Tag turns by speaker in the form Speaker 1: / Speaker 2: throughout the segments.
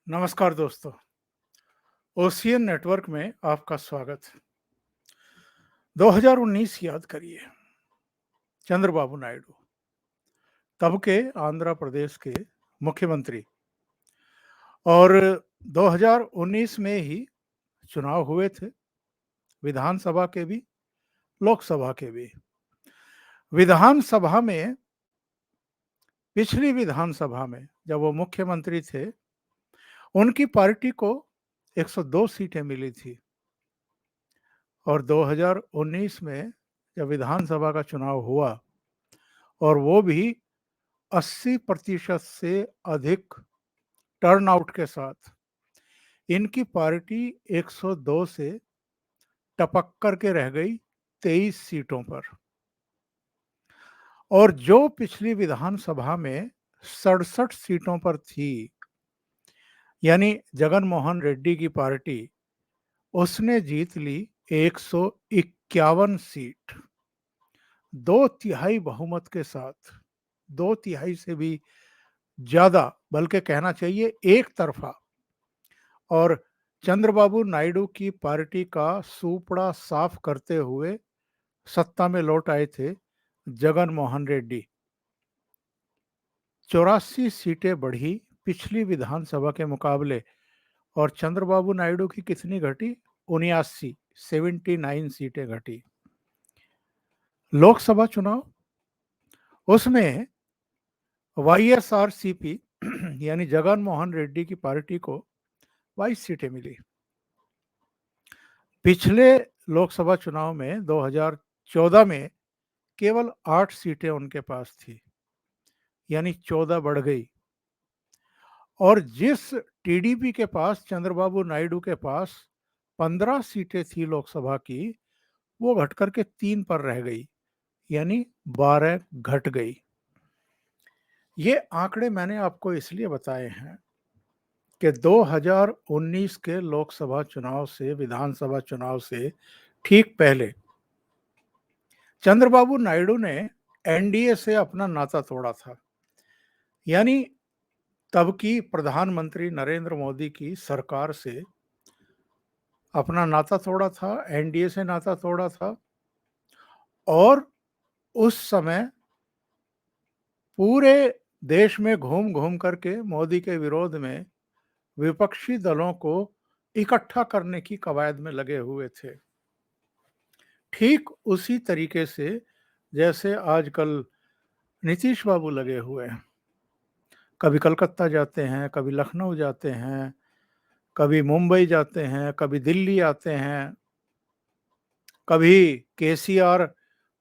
Speaker 1: नमस्कार दोस्तों। Ocean network में आपका स्वागत है। 2019 याद करिए। चंद्रबाबू नायडू तब के आंध्र प्रदेश के मुख्यमंत्री, और 2019 में ही चुनाव हुए थे, विधानसभा के भी, लोकसभा के भी। विधानसभा में, पिछली विधानसभा में जब वो मुख्यमंत्री थे, उनकी पार्टी को 102 सीटें मिली थी, और 2019 में जब विधानसभा का चुनाव हुआ और वो भी 80% से अधिक टर्नआउट के साथ, इनकी पार्टी 102 से टपक कर के रह गई 23 सीटों पर। और जो पिछली विधानसभा में 67 सीटों पर थी, यानी जगन मोहन रेड्डी की पार्टी, उसने जीत ली 151 सीट, 2/3 बहुमत के साथ। 2/3 से भी ज्यादा, बल्कि कहना चाहिए एक तरफा। और चंद्रबाबू नायडू की पार्टी का सूपड़ा साफ करते हुए सत्ता में लौट आए थे जगन मोहन रेड्डी। 84 सीटें बढ़ी पिछली विधानसभा के मुकाबले, और चंद्रबाबू नायडू की कितनी घटी? 79 सीटें घटी। लोकसभा चुनाव, उसमें YSRCP यानी जगन मोहन रेड्डी की पार्टी को 22 सीटें मिली। पिछले लोकसभा चुनाव में 2014 में केवल 8 सीटें उनके पास थी, यानी 14 बढ़ गई। और जिस टीडीपी के पास, चंद्रबाबू नायडू के पास 15 सीटें थी लोकसभा की, वो घट करके 3 पर रह गई, यानी 12 घट गई। ये आंकड़े मैंने आपको इसलिए बताए हैं कि 2019 के लोकसभा चुनाव से, विधानसभा चुनाव से ठीक पहले चंद्रबाबू नायडू ने एनडीए से अपना नाता तोड़ा था। यानी तब की प्रधानमंत्री नरेंद्र मोदी की सरकार से अपना नाता तोड़ा था, एनडीए से नाता तोड़ा था। और उस समय पूरे देश में घूम घूम करके मोदी के विरोध में विपक्षी दलों को इकट्ठा करने की कवायद में लगे हुए थे। ठीक उसी तरीके से जैसे आजकल नीतीश बाबू लगे हुए हैं। कभी कलकत्ता जाते हैं, कभी लखनऊ जाते हैं, कभी मुंबई जाते हैं, कभी दिल्ली आते हैं, कभी केसीआर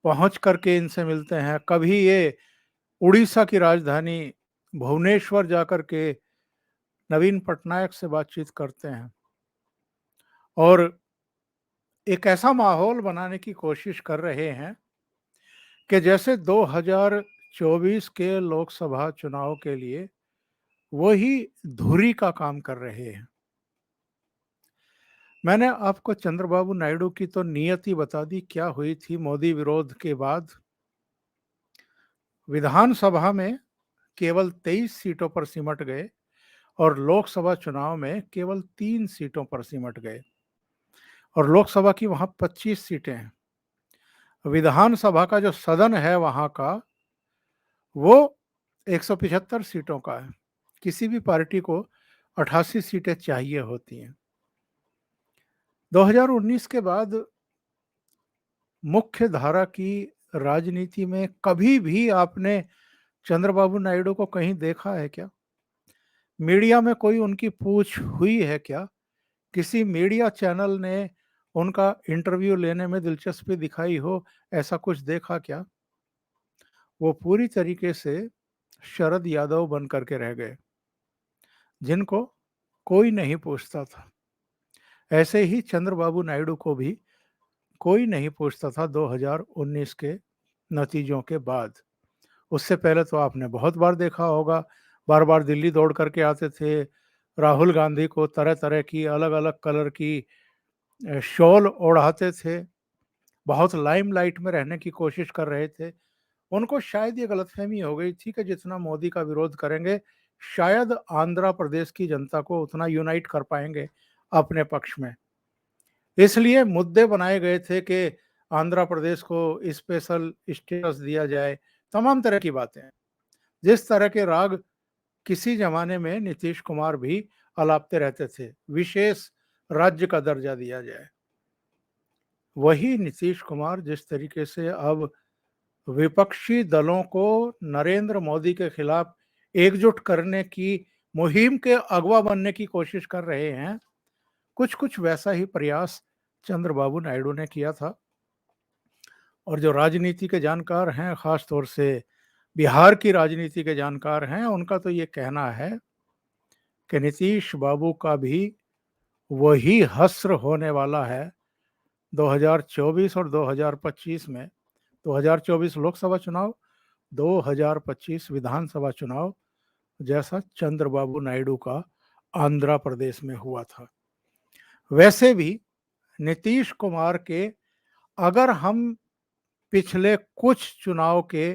Speaker 1: पहुंच करके इनसे मिलते हैं, कभी ये उड़ीसा की राजधानी भुवनेश्वर जाकर के नवीन पटनायक से बातचीत करते हैं, और एक ऐसा माहौल बनाने की कोशिश कर रहे हैं कि जैसे 2024 के लोकसभा चुनाव के लिए वही धुरी का काम कर रहे हैं। मैंने आपको चंद्रबाबू नायडू की तो नियति बता दी, क्या हुई थी मोदी विरोध के बाद। विधानसभा में केवल 23 सीटों पर सिमट गए, और लोकसभा चुनाव में केवल 3 सीटों पर सिमट गए, और लोकसभा की वहां 25 सीटें हैं। विधानसभा का जो सदन है वहां का, वो 175 सीटों का है। किसी भी पार्टी को 88 सीटें चाहिए होती हैं। 2019 के बाद मुख्य धारा की राजनीति में कभी भी आपने चंद्रबाबू नायडू को कहीं देखा है क्या? मीडिया में कोई उनकी पूछ हुई है क्या? किसी मीडिया चैनल ने उनका इंटरव्यू लेने में दिलचस्पी दिखाई हो, ऐसा कुछ देखा क्या? वो पूरी तरीके से शरद यादव बन करके रह गए, जिनको कोई नहीं पूछता था। ऐसे ही चंद्रबाबू नायडू को भी कोई नहीं पूछता था 2019 के नतीजों के बाद। उससे पहले तो आपने बहुत बार देखा होगा, बार बार दिल्ली दौड़ करके आते थे, राहुल गांधी को तरह तरह की अलग अलग कलर की शॉल ओढ़ाते थे, बहुत लाइमलाइट में रहने की कोशिश कर रहे थे। उनको शायद ये गलतफहमी हो गई थी कि जितना मोदी का विरोध करेंगे, शायद आंध्र प्रदेश की जनता को उतना यूनाइट कर पाएंगे अपने पक्ष में। इसलिए मुद्दे बनाए गए थे कि आंध्र प्रदेश को स्पेशल स्टेटस दिया जाए, तमाम तरह की बातें। जिस तरह के राग किसी जमाने में नीतीश कुमार भी अलापते रहते थे, विशेष राज्य का दर्जा दिया जाए। वही नीतीश कुमार जिस तरीके से अब विपक्षी दलों को नरेंद्र मोदी के खिलाफ एकजुट करने की मुहिम के अगवा बनने की कोशिश कर रहे हैं, कुछ कुछ वैसा ही प्रयास चंद्रबाबू नायडू ने किया था। और जो राजनीति के जानकार हैं, खास तौर से बिहार की राजनीति के जानकार हैं, उनका तो ये कहना है कि नीतीश बाबू का भी वही हश्र होने वाला है 2024 और 2025 में। 2024 लोकसभा चुनाव, 2025 विधानसभा चुनाव, जैसा चंद्रबाबू नायडू का आंध्र प्रदेश में हुआ था। वैसे भी नीतीश कुमार के अगर हम पिछले कुछ चुनाव के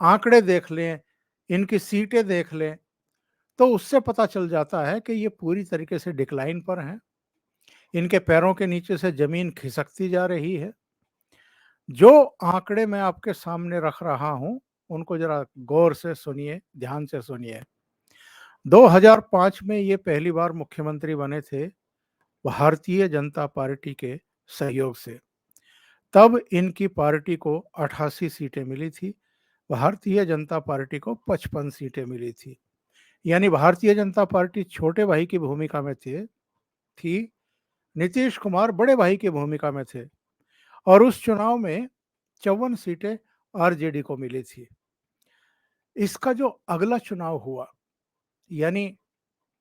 Speaker 1: आंकड़े देख लें, इनकी सीटें देख लें, तो उससे पता चल जाता है कि ये पूरी तरीके से डिक्लाइन पर हैं। इनके पैरों के नीचे से जमीन खिसकती जा रही है। जो आंकड़े मैं आपके सामने रख रहा हूं, उनको जरा गौर से सुनिए, ध्यान से सुनिए। 2005 में ये पहली बार मुख्यमंत्री बने थे भारतीय जनता पार्टी के सहयोग से। तब इनकी पार्टी को 88 सीटें मिली थी, भारतीय जनता पार्टी को 55 सीटें मिली थी। यानी भारतीय जनता पार्टी छोटे भाई की भूमिका में थी, नीतीश कुमार बड़े भाई की भूमिका में थे, और उस चुनाव में 54 सीटें आरजेडी को मिली थी। इसका जो अगला चुनाव हुआ, यानी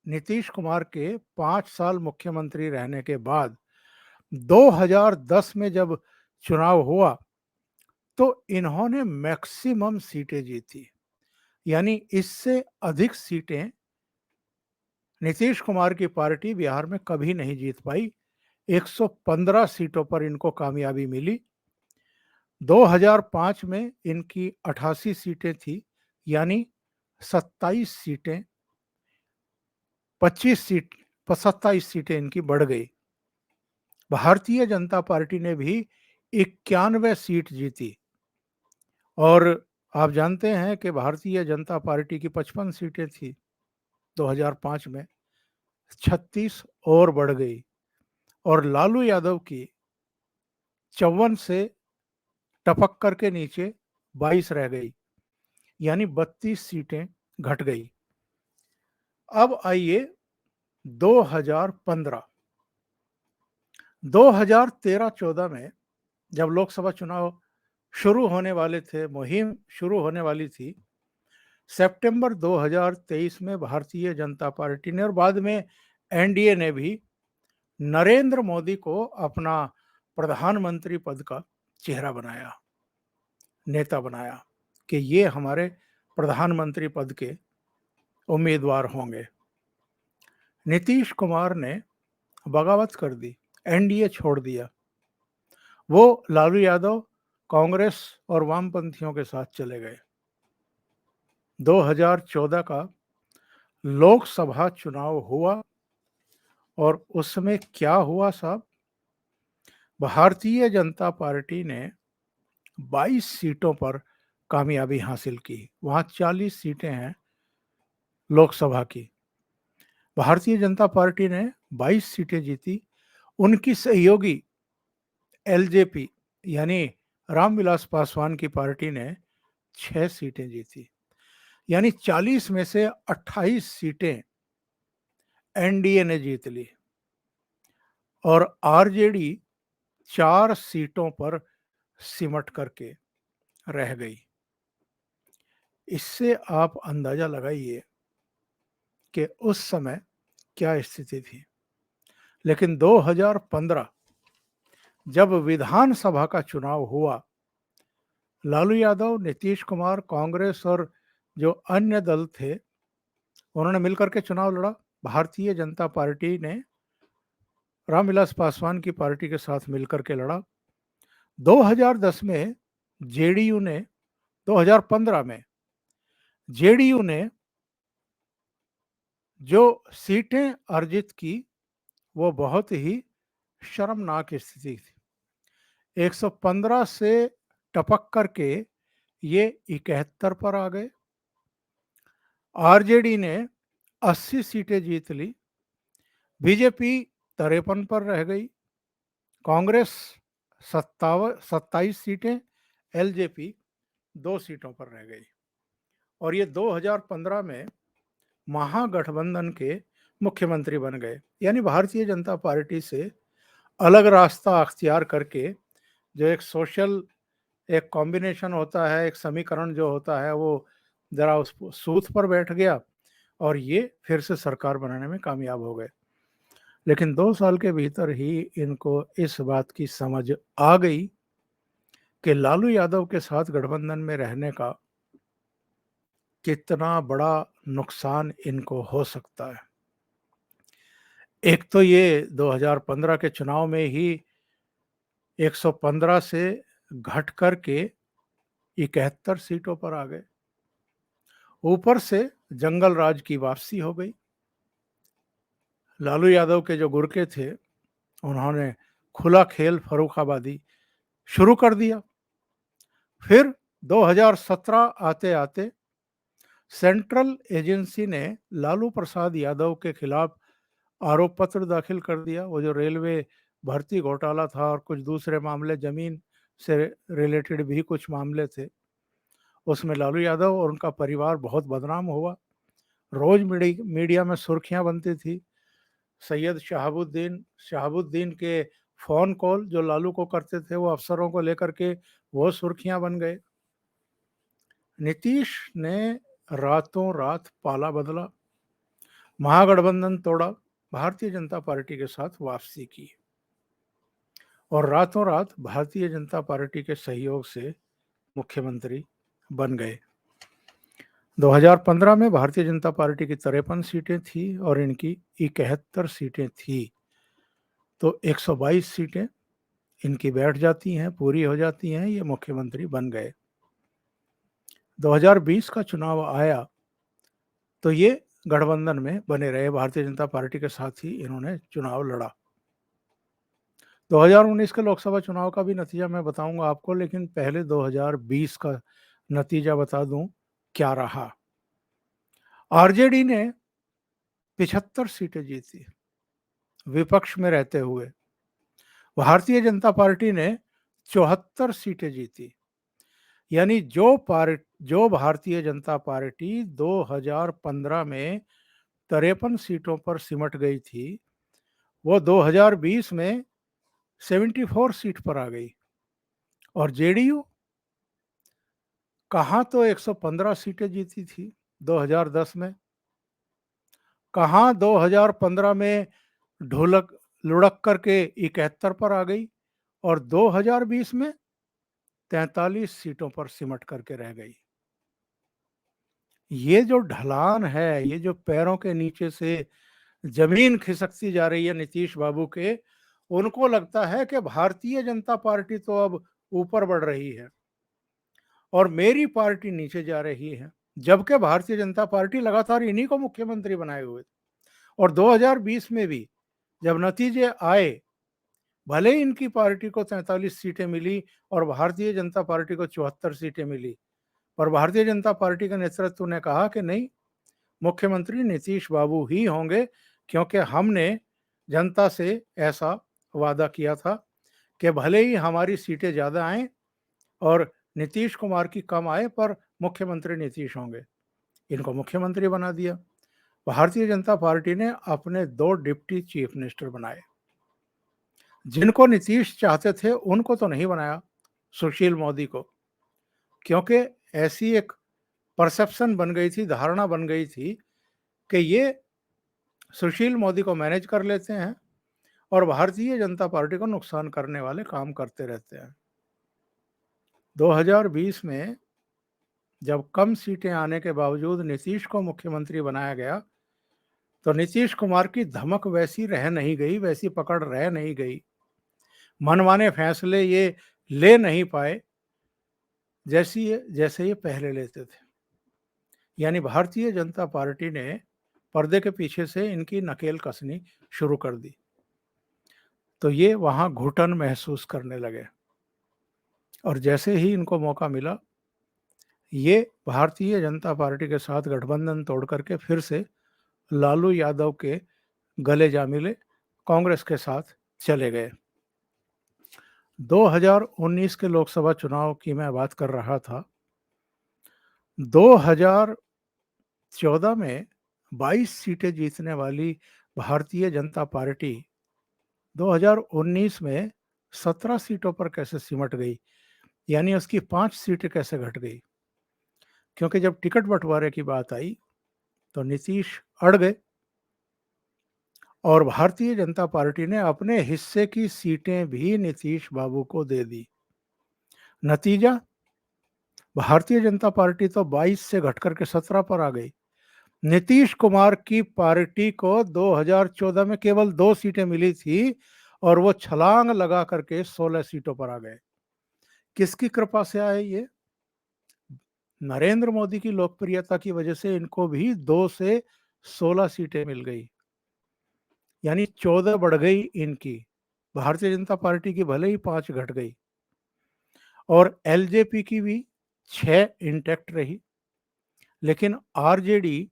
Speaker 1: नीतीश कुमार के 5 साल मुख्यमंत्री रहने के बाद 2010 में जब चुनाव हुआ, तो इन्होंने मैक्सिमम सीटें जीती। यानी इससे अधिक सीटें नीतीश कुमार की पार्टी बिहार में कभी नहीं जीत पाई। 115 सीटों पर इनको कामयाबी मिली। 2005 में इनकी 88 सीटें थी, यानी 27 सीटें 25 सीट 27 सीटें इनकी बढ़ गई। भारतीय जनता पार्टी ने भी 91 सीट जीती, और आप जानते हैं कि भारतीय जनता पार्टी की 55 सीटें थी 2005 में, 36 और बढ़ गई, और लालू यादव की 54 से टपक करके नीचे 22 रह गई, यानी 32 सीटें घट गई। अब आइए 2015, 2013-14 में जब लोकसभा चुनाव शुरू होने वाले थे, मुहिम शुरू होने वाली थी, सितंबर 2023 में भारतीय जनता पार्टी ने और बाद में एनडीए ने भी नरेंद्र मोदी को अपना प्रधानमंत्री पद का चेहरा बनाया, नेता बनाया, कि ये हमारे प्रधानमंत्री पद के उम्मीदवार होंगे। नीतीश कुमार ने बगावत कर दी, एनडीए छोड़ दिया। वो लालू यादव, कांग्रेस और वामपंथियों के साथ चले गए। 2014 का लोकसभा चुनाव हुआ, और उसमें क्या हुआ साहब? भारतीय जनता पार्टी ने 22 सीटों पर कामयाबी हासिल की। वहां 40 सीटें हैं लोकसभा की। भारतीय जनता पार्टी ने 22 सीटें जीती। उनकी सहयोगी एलजेपी यानी रामविलास पासवान की पार्टी ने 6 सीटें जीती। यानी 40 में से 28 सीटें एनडीए ने जीत ली, और आरजेडी 4 सीटों पर सिमट करके रह गई। इससे आप अंदाजा लगाइए कि उस समय क्या स्थिति थी। लेकिन 2015 जब विधानसभा का चुनाव हुआ, लालू यादव, नीतीश कुमार, कांग्रेस और जो अन्य दल थे, उन्होंने मिलकर के चुनाव लड़ा। भारतीय जनता पार्टी ने रामविलास पासवान की पार्टी के साथ मिलकर के लड़ा। 2010 में जेडीयू ने 2015 में जेडीयू ने जो सीटें अर्जित की वो बहुत ही शर्मनाक स्थिति थी। 115 से टपक करके ये 71 पर आ गए। आरजेडी ने 80 सीटें जीत ली, बीजेपी 53 पर रह गई, कांग्रेस 27 सीटें, एलजेपी 2 सीटों पर रह गई। और ये 2015 में महागठबंधन के मुख्यमंत्री बन गए, यानी भारतीय जनता पार्टी से अलग रास्ता अख्तियार करके जो एक सोशल एक कॉम्बिनेशन होता है, एक समीकरण जो होता है, वो जरा उस सूत पर बैठ गया और ये फिर से सरकार बनाने में कामयाब हो गए। लेकिन 2 साल के भीतर ही इनको इस बात की समझ आ गई कि लालू यादव के साथ गठबंधन में रहने का कितना बड़ा नुकसान इनको हो सकता है। एक तो ये 2015 के चुनाव में ही 115 से घट करके 71 सीटों पर आ गए। ऊपर से जंगल राज की वापसी हो गई। लालू यादव के जो गुरके थे उन्होंने खुला खेल फर्रुखाबादी शुरू कर दिया। फिर 2017 आते आते सेंट्रल एजेंसी ने लालू प्रसाद यादव के खिलाफ आरोप पत्र दाखिल कर दिया। वो जो रेलवे भर्ती घोटाला था और कुछ दूसरे मामले, जमीन से रिलेटेड भी कुछ मामले थे, उसमें लालू यादव और उनका परिवार बहुत बदनाम हुआ। रोज मीडिया में सुर्खियां बनती थी। सैयद शहाबुद्दीन के फ़ोन कॉल जो लालू को करते थे वो अफसरों को लेकर के, वो सुर्खियां बन गए। नीतीश ने रातों रात पाला बदला, महागठबंधन तोड़ा, भारतीय जनता पार्टी के साथ वापसी की और रातों रात भारतीय जनता पार्टी के सहयोग से मुख्यमंत्री बन गए। 2015 में भारतीय जनता पार्टी की 53 सीटें थी और इनकी 71 सीटें थी, तो 122 सीटें इनकी बैठ जाती हैं, पूरी हो जाती हैं, ये मुख्यमंत्री बन गए। 2020 का चुनाव आया तो ये गठबंधन में बने रहे, भारतीय जनता पार्टी के साथ ही इन्होंने चुनाव लड़ा। 2019 के लोकसभा चुनाव का भी नतीजा मैं बताऊंगा आपको, लेकिन पहले 2020 का नतीजा बता दूं क्या रहा। आरजेडी ने 75 सीटें जीती विपक्ष में रहते हुए। भारतीय जनता पार्टी ने 74 सीटें जीती, यानी जो भारतीय जनता पार्टी 2015 में 53 सीटों पर सिमट गई थी, वो 2020 में 74 सीट पर आ गई। और जेडीयू कहाँ तो 115 सीटें जीती थी 2010 में, कहाँ 2015 में ढोलक लुढ़क करके 71 पर आ गई और 2020 में 43 सीटों पर सिमट करके रह गई। ये जो ढलान है, ये जो पैरों के नीचे से जमीन खिसकती जा रही है नीतीश बाबू के, उनको लगता है कि भारतीय जनता पार्टी तो अब ऊपर बढ़ रही है और मेरी पार्टी नीचे जा रही है, जबकि भारतीय जनता पार्टी लगातार इन्हीं को मुख्यमंत्री बनाए हुए थे। और 2020 में भी जब नतीजे आए, भले ही इनकी पार्टी को 43 सीटें मिली और भारतीय जनता पार्टी को 74 सीटें मिली, पर भारतीय जनता पार्टी के नेतृत्व ने कहा कि नहीं, मुख्यमंत्री नीतीश बाबू ही होंगे, क्योंकि हमने जनता से ऐसा वादा किया था कि भले ही हमारी सीटें ज़्यादा आएं और नीतीश कुमार की कम आए, पर मुख्यमंत्री नीतीश होंगे। इनको मुख्यमंत्री बना दिया। भारतीय जनता पार्टी ने अपने 2 डिप्टी चीफ मिनिस्टर बनाए। जिनको नीतीश चाहते थे उनको तो नहीं बनाया, सुशील मोदी को, क्योंकि ऐसी एक परसेप्शन बन गई थी, धारणा बन गई थी कि ये सुशील मोदी को मैनेज कर लेते हैं और भारतीय जनता पार्टी को नुकसान करने वाले काम करते रहते हैं। 2020 में जब कम सीटें आने के बावजूद नीतीश को मुख्यमंत्री बनाया गया, तो नीतीश कुमार की धमक वैसी रह नहीं गई, वैसी पकड़ रह नहीं गई, मनमाने फैसले ये ले नहीं पाए जैसे ये पहले लेते थे। यानी भारतीय जनता पार्टी ने पर्दे के पीछे से इनकी नकेल कसनी शुरू कर दी। तो ये वहाँ घुटन महसूस करने लगे और जैसे ही इनको मौका मिला, ये भारतीय जनता पार्टी के साथ गठबंधन तोड़ करके फिर से लालू यादव के गले जा मिले, कांग्रेस के साथ चले गए। 2019 के लोकसभा चुनाव की मैं बात कर रहा था। 2014 में 22 सीटें जीतने वाली भारतीय जनता पार्टी 2019 में 17 सीटों पर कैसे सिमट गई, यानी उसकी 5 सीटें कैसे घट गई। क्योंकि जब टिकट बंटवारे की बात आई तो नीतीश अड़ गए और भारतीय जनता पार्टी ने अपने हिस्से की सीटें भी नीतीश बाबू को दे दी। नतीजा, भारतीय जनता पार्टी तो 22 से घटकर के 17 पर आ गई। नीतीश कुमार की पार्टी को 2014 में केवल 2 सीटें मिली थी और वो छलांग लगा करके 16 सीटों पर आ गए। किसकी कृपा से आए ये? नरेंद्र मोदी की लोकप्रियता की वजह से इनको भी 2 से 16 सीटें मिल गई, यानी 14 बढ़ गई इनकी। भारतीय जनता पार्टी की भले ही 5 घट गई और एलजेपी की भी 6 इंटैक्ट रही, लेकिन आरजेडी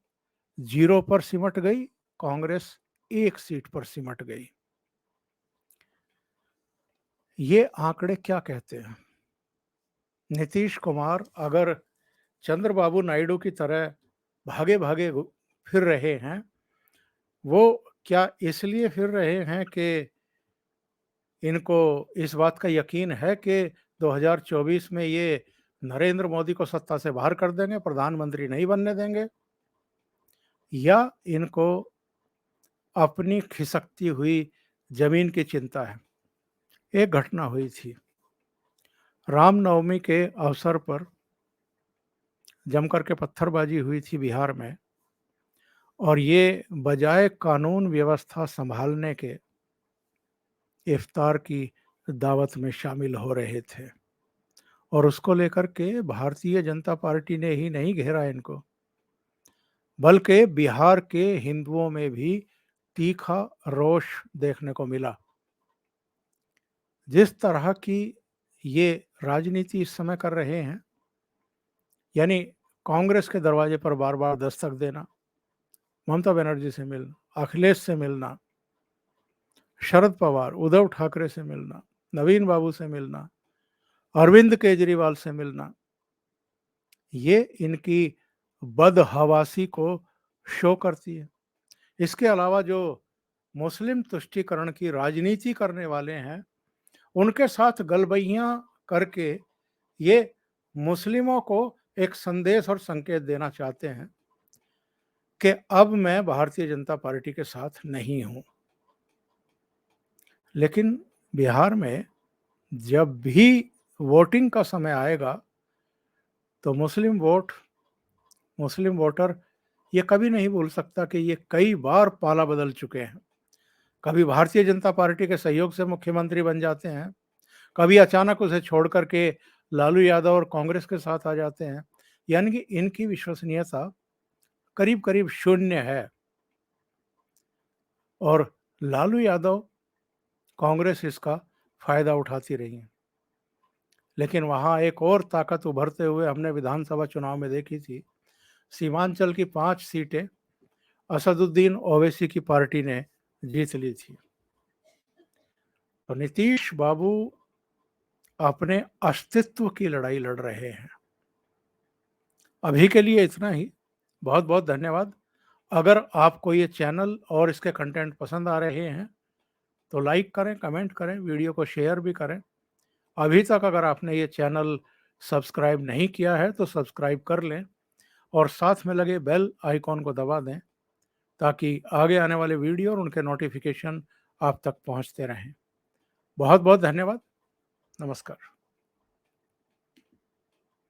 Speaker 1: 0 पर सिमट गई, कांग्रेस 1 सीट पर सिमट गई। ये आंकड़े क्या कहते हैं? नीतीश कुमार अगर चंद्रबाबू नायडू की तरह भागे भागे फिर रहे हैं, वो क्या इसलिए फिर रहे हैं कि इनको इस बात का यकीन है कि 2024 में ये नरेंद्र मोदी को सत्ता से बाहर कर देंगे, प्रधानमंत्री नहीं बनने देंगे, या इनको अपनी खिसकती हुई जमीन की चिंता है? एक घटना हुई थी रामनवमी के अवसर पर, जमकर के पत्थरबाजी हुई थी बिहार में और ये बजाय कानून व्यवस्था संभालने के इफ्तार की दावत में शामिल हो रहे थे और उसको लेकर के भारतीय जनता पार्टी ने ही नहीं घेरा इनको, बल्कि बिहार के हिंदुओं में भी तीखा रोष देखने को मिला। जिस तरह की ये राजनीति इस समय कर रहे हैं, यानी कांग्रेस के दरवाजे पर बार बार दस्तक देना, ममता बनर्जी से मिलना, अखिलेश से मिलना, शरद पवार, उद्धव ठाकरे से मिलना, नवीन बाबू से मिलना, अरविंद केजरीवाल से मिलना, ये इनकी बदहवासी को शो करती है। इसके अलावा जो मुस्लिम तुष्टीकरण की राजनीति करने वाले हैं, उनके साथ गलबैयां करके ये मुस्लिमों को एक संदेश और संकेत देना चाहते हैं कि अब मैं भारतीय जनता पार्टी के साथ नहीं हूं। लेकिन बिहार में जब भी वोटिंग का समय आएगा तो मुस्लिम वोटर ये कभी नहीं भूल सकता कि ये कई बार पाला बदल चुके हैं। कभी भारतीय जनता पार्टी के सहयोग से मुख्यमंत्री बन जाते हैं, कभी अचानक उसे छोड़ करके लालू यादव और कांग्रेस के साथ आ जाते हैं, यानी कि इनकी विश्वसनीयता करीब करीब शून्य है। और लालू यादव, कांग्रेस इसका फायदा उठाती रही है। लेकिन वहाँ एक और ताकत उभरते हुए हमने विधानसभा चुनाव में देखी थी। सीमांचल की 5 सीटें असदुद्दीन ओवैसी की पार्टी ने जीत ली थी। तो नीतीश बाबू अपने अस्तित्व की लड़ाई लड़ रहे हैं। अभी के लिए इतना ही। बहुत बहुत धन्यवाद। अगर आपको ये चैनल और इसके कंटेंट पसंद आ रहे हैं तो लाइक करें, कमेंट करें, वीडियो को शेयर भी करें। अभी तक अगर आपने ये चैनल सब्सक्राइब नहीं किया है तो सब्सक्राइब कर लें और साथ में लगे बेल आइकॉन को दबा दें ताकि आगे आने वाले वीडियो और उनके नोटिफिकेशन आप तक पहुंचते रहें। बहुत बहुत धन्यवाद। नमस्कार।